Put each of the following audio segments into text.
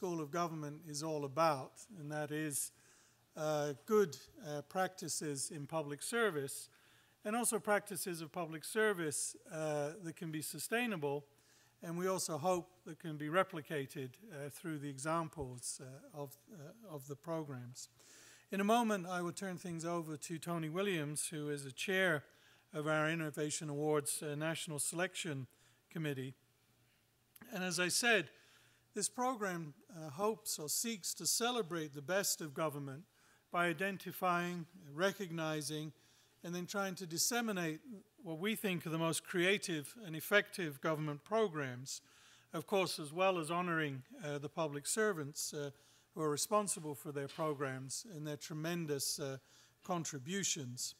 School of Government is all about, and that is good practices in public service, and also practices of public service that can be sustainable, and we also hope that can be replicated through the examples of the programs. In a moment, I will turn things over to Tony Williams, who is the chair of our Innovation Awards National Selection Committee. And as I said, this program hopes or seeks to celebrate the best of government by identifying, recognizing, and then trying to disseminate what we think are the most creative and effective government programs, of course, as well as honoring the public servants who are responsible for their programs and their tremendous contributions.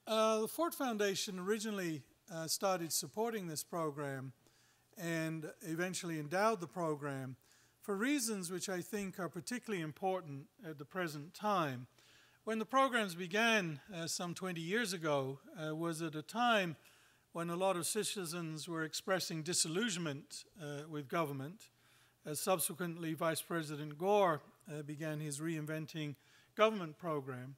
The Ford Foundation originally started supporting this program and eventually endowed the program for reasons which I think are particularly important at the present time. When the programs began some 20 years ago was at a time when a lot of citizens were expressing disillusionment with government. Subsequently, Vice President Gore began his Reinventing Government program.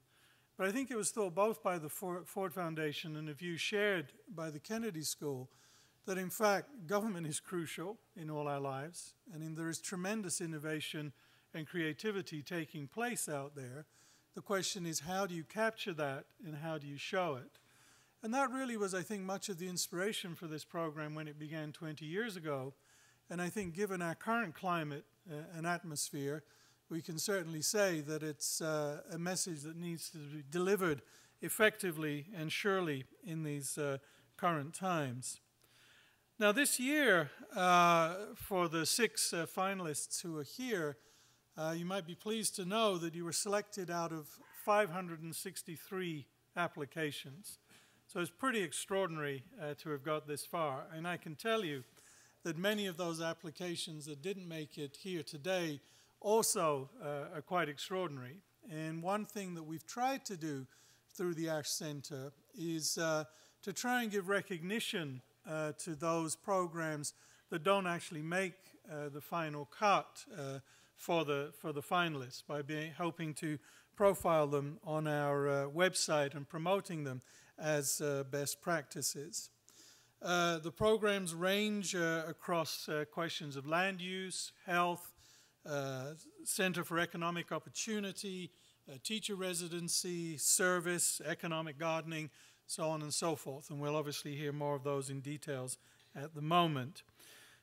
But I think it was thought both by the Ford Foundation and a view shared by the Kennedy School that in fact government is crucial in all our lives, and there is tremendous innovation and creativity taking place out there. The question is, how do you capture that and how do you show it? And that really was, I think, much of the inspiration for this program when it began 20 years ago. And I think given our current climate and atmosphere, we can certainly say that it's a message that needs to be delivered effectively and surely in these current times. Now this year, for the 6 finalists who are here, you might be pleased to know that you were selected out of 563 applications. So it's pretty extraordinary to have got this far. And I can tell you that many of those applications that didn't make it here today also are quite extraordinary. And one thing that we've tried to do through the Ash Center is to try and give recognition to those programs that don't actually make the final cut for the finalists by hoping to profile them on our website and promoting them as best practices. The programs range across questions of land use, health, Center for Economic Opportunity, teacher residency, service, economic gardening, so on and so forth. And we'll obviously hear more of those in details at the moment.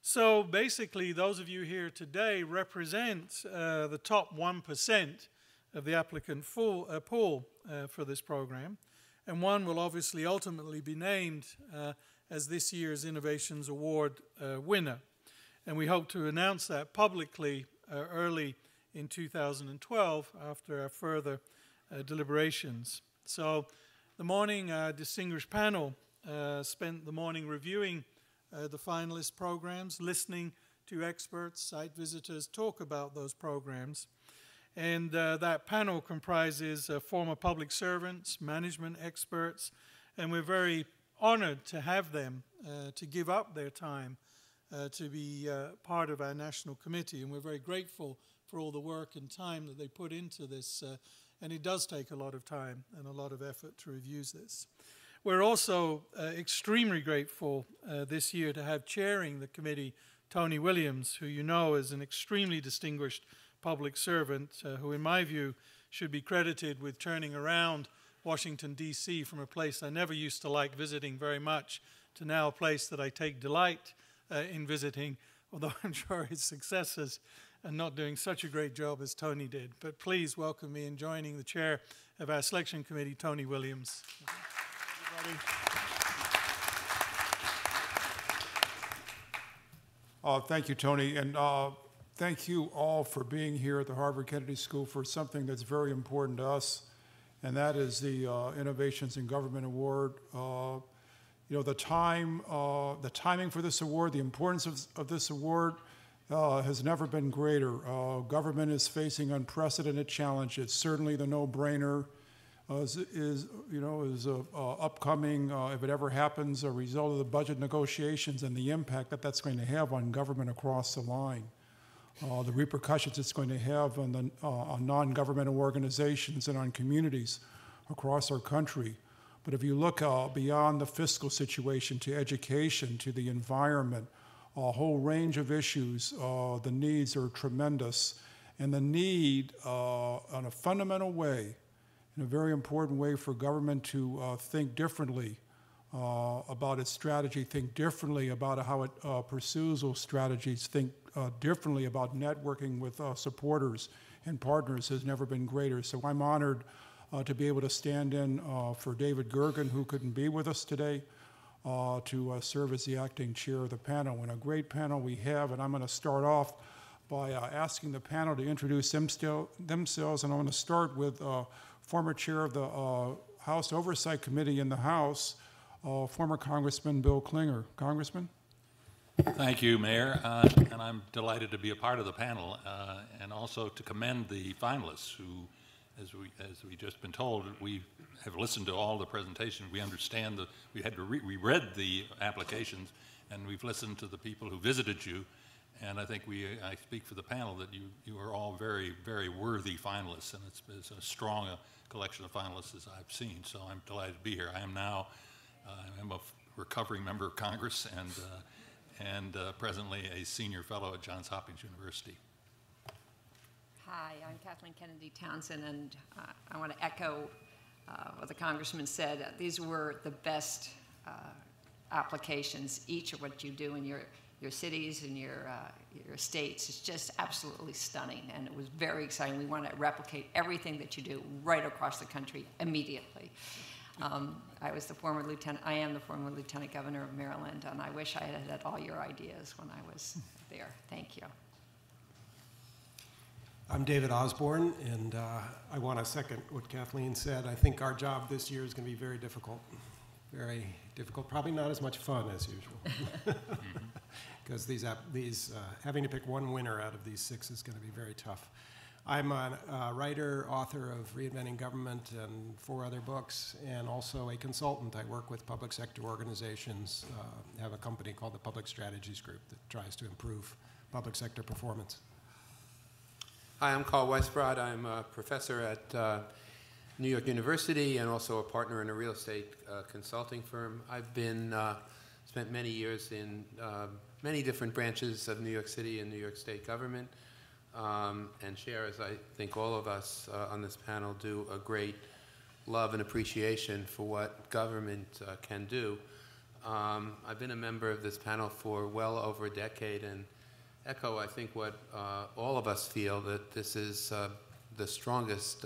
So basically, those of you here today represent the top 1% of the applicant pool for this program. And one will obviously ultimately be named as this year's Innovations Award winner. And we hope to announce that publicly early in 2012 after our further deliberations. So the morning, our distinguished panel spent the morning reviewing the finalist programs, listening to experts, site visitors talk about those programs. And that panel comprises former public servants, management experts, and we're very honored to have them to give up their time to be part of our national committee. And we're very grateful for all the work and time that they put into this. And it does take a lot of time and a lot of effort to review this. We're also extremely grateful this year to have chairing the committee Tony Williams, who you know is an extremely distinguished public servant who, in my view, should be credited with turning around Washington, D.C. from a place I never used to like visiting very much to now a place that I take delight in visiting, although I'm sure his successors are not doing such a great job as Tony did. But please welcome me in joining the chair of our selection committee, Tony Williams. Thank you, Tony, and thank you all for being here at the Harvard Kennedy School for something that's very important to us, and that is the Innovations in Government Award. You know, the timing for this award, the importance of this award has never been greater. Government is facing unprecedented challenges. It's certainly the no-brainer is upcoming, if it ever happens, a result of the budget negotiations and the impact that that's going to have on government across the line. The repercussions it's going to have on non-governmental organizations and on communities across our country. But if you look beyond the fiscal situation to education, to the environment, a whole range of issues, the needs are tremendous. And the need, on a fundamental way, in a very important way for government to think differently about its strategy, think differently about how it pursues those strategies, think differently about networking with supporters and partners has never been greater. So I'm honored to be able to stand in for David Gergen, who couldn't be with us today, to serve as the acting chair of the panel. And a great panel we have, and I'm going to start off by asking the panel to introduce themselves, and I'm going to start with former chair of the House Oversight Committee in the House, former Congressman Bill Klinger. Congressman? Thank you, Mayor, and I'm delighted to be a part of the panel, and also to commend the finalists who, as we just been told, we have listened to all the presentations. We understand that we read the applications, and we've listened to the people who visited you, and I think I speak for the panel that you are all very, very worthy finalists, and it's as strong a collection of finalists as I've seen. So I'm delighted to be here. I am now I'm a recovering member of Congress and presently a senior fellow at Johns Hopkins University. Hi, I'm Kathleen Kennedy Townsend, and I want to echo what the Congressman said. These were the best applications. Each of what you do in your cities and your states is just absolutely stunning, and it was very exciting. We want to replicate everything that you do right across the country immediately. I am the former Lieutenant Governor of Maryland, and I wish I had all your ideas when I was there. Thank you. I'm David Osborn, and I want to second what Kathleen said. I think our job this year is going to be very difficult. Very difficult, probably not as much fun as usual. Because having to pick one winner out of these 6 is going to be very tough. I'm a writer, author of Reinventing Government and 4 other books, and also a consultant. I work with public sector organizations, have a company called the Public Strategies Group that tries to improve public sector performance. Hi, I'm Colin West. I'm a professor at New York University and also a partner in a real estate consulting firm. I've spent many years in many different branches of New York City and New York State government, and share, as I think all of us on this panel do, a great love and appreciation for what government can do. I've been a member of this panel for well over a decade, and echo, I think, what all of us feel, that this is the strongest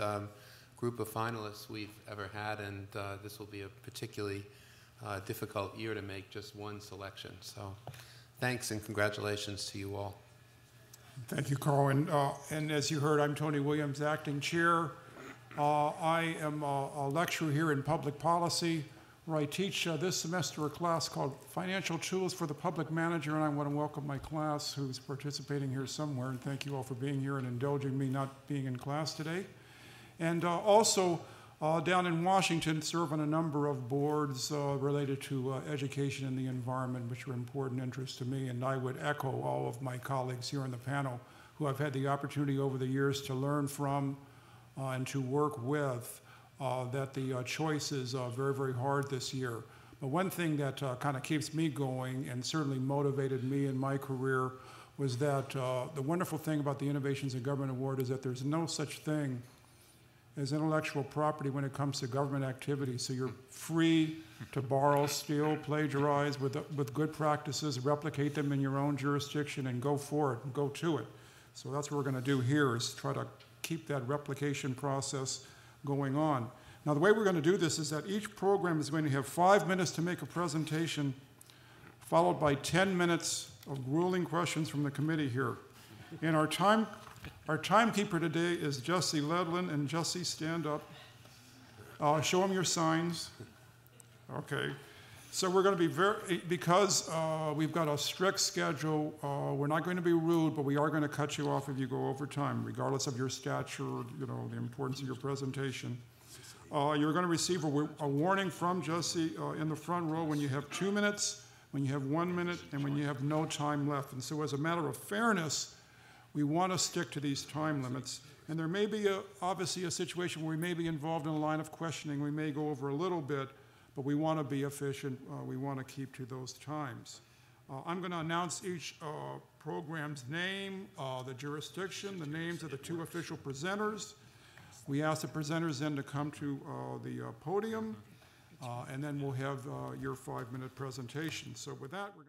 group of finalists we've ever had, and this will be a particularly difficult year to make just one selection. So thanks and congratulations to you all. Thank you, Carl. And as you heard, I'm Tony Williams, acting chair. I am a lecturer here in public policy, where I teach this semester a class called Financial Tools for the Public Manager, and I want to welcome my class who's participating here somewhere, and thank you all for being here and indulging me not being in class today. And also down in Washington, serve on a number of boards related to education and the environment, which are important interests to me, and I would echo all of my colleagues here on the panel who I've had the opportunity over the years to learn from and to work with. That the choice is very, very hard this year. But one thing that kind of keeps me going and certainly motivated me in my career was that the wonderful thing about the Innovations in Government Award is that there's no such thing as intellectual property when it comes to government activity. So you're free to borrow, steal, plagiarize with good practices, replicate them in your own jurisdiction, and go for it, and go to it. So that's what we're going to do here, is try to keep that replication process going on. Now, the way we're going to do this is that each program is going to have 5 minutes to make a presentation, followed by 10 minutes of grueling questions from the committee here. And our timekeeper today is Jesse Ledlin. And Jesse, stand up. Show them your signs. Okay. So we're going to be because we've got a strict schedule, we're not going to be rude, but we are going to cut you off if you go over time, regardless of your stature, the importance of your presentation. You're going to receive a warning from Jesse in the front row when you have 2 minutes, when you have 1 minute, and when you have no time left. And so as a matter of fairness, we want to stick to these time limits. And there may be, obviously, a situation where we may be involved in a line of questioning. We may go over a little bit, but we want to be efficient. We want to keep to those times. I'm going to announce each program's name, the jurisdiction, the names of the 2 official presenters. We ask the presenters then to come to the podium, and then we'll have your 5-minute presentation. So with that, we're